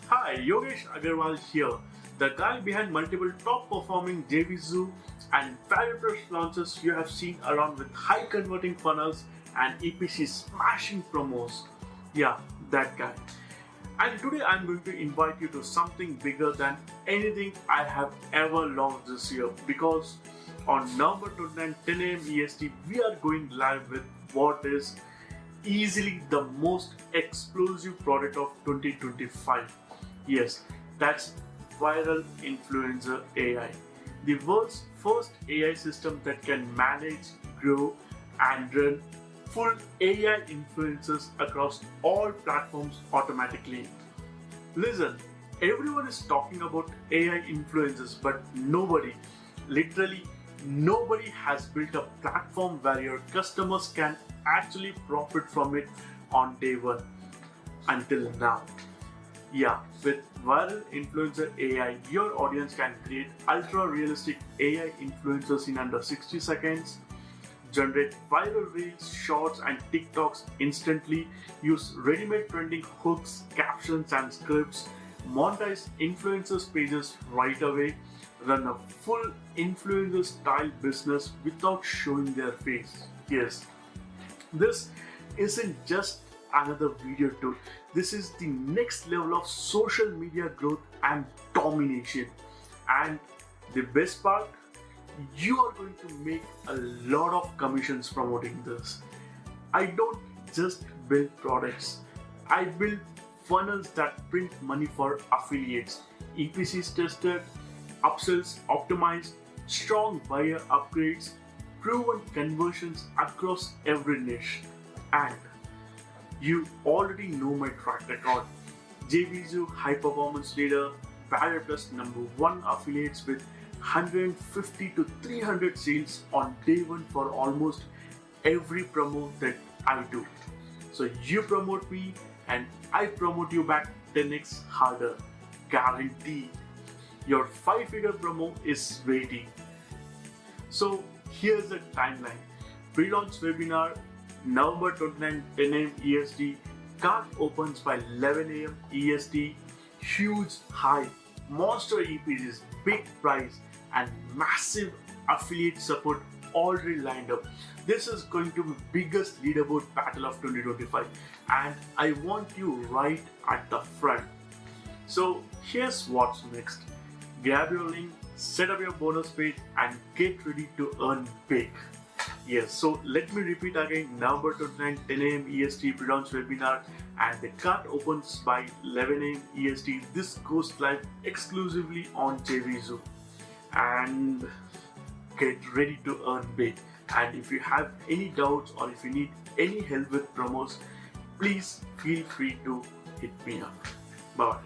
Hi, Yogesh Agarwal here, the guy behind multiple top performing JVZoo and various launches you have seen around with high converting funnels and EPC smashing promos. Yeah, that guy. And today I'm going to invite you to something bigger than anything I have ever launched this year because on November 29, 10 a.m. EST, we are going live with what is easily the most explosive product of 2025. Yes, that's Viral Influencer AI, the world's first AI system that can manage, grow, and run full AI influencers across all platforms automatically. Listen, everyone is talking about AI influencers, but nobody, literally nobody has built a platform where your customers can actually profit from it on day one until now. Yeah, with Viral Influencer AI, your audience can create ultra realistic AI influencers in under 60 seconds, generate viral reels, shorts, and TikToks instantly, use ready made trending hooks, captions, and scripts, monetize influencers' pages right away, run a full influencer style business without showing their face. Yes, this isn't just another video tool. This is the next level of social media growth and domination. And the best part, you are going to make a lot of commissions promoting this. I don't just build products, I build funnels that print money for affiliates, EPCs tested, upsells optimized, strong buyer upgrades, proven conversions across every niche. And you already know my track record. JVZoo high performance leader, Barrier Plus number one affiliates with 150 to 300 sales on day one for almost every promo that I do. So you promote me and I promote you back 10x harder. Guaranteed. Your 5-figure promo is ready. So here's the timeline. Pre-launch webinar November 29, 10 a.m. EST. Card opens by 11 a.m. EST. Huge high, monster EPGs, big price, and massive affiliate support already lined up. This is going to be biggest leaderboard battle of 2025, and I want you right at the front. So here's what's next. Grab your link, set up your bonus page, and get ready to earn big. Yes, so let me repeat again. November 29, 10 a.m. EST pre-launch webinar, and the cart opens by 11 a.m. EST. This goes live exclusively on JVZoo. And get ready to earn big. And if you have any doubts or if you need any help with promos, please feel free to hit me up. Bye.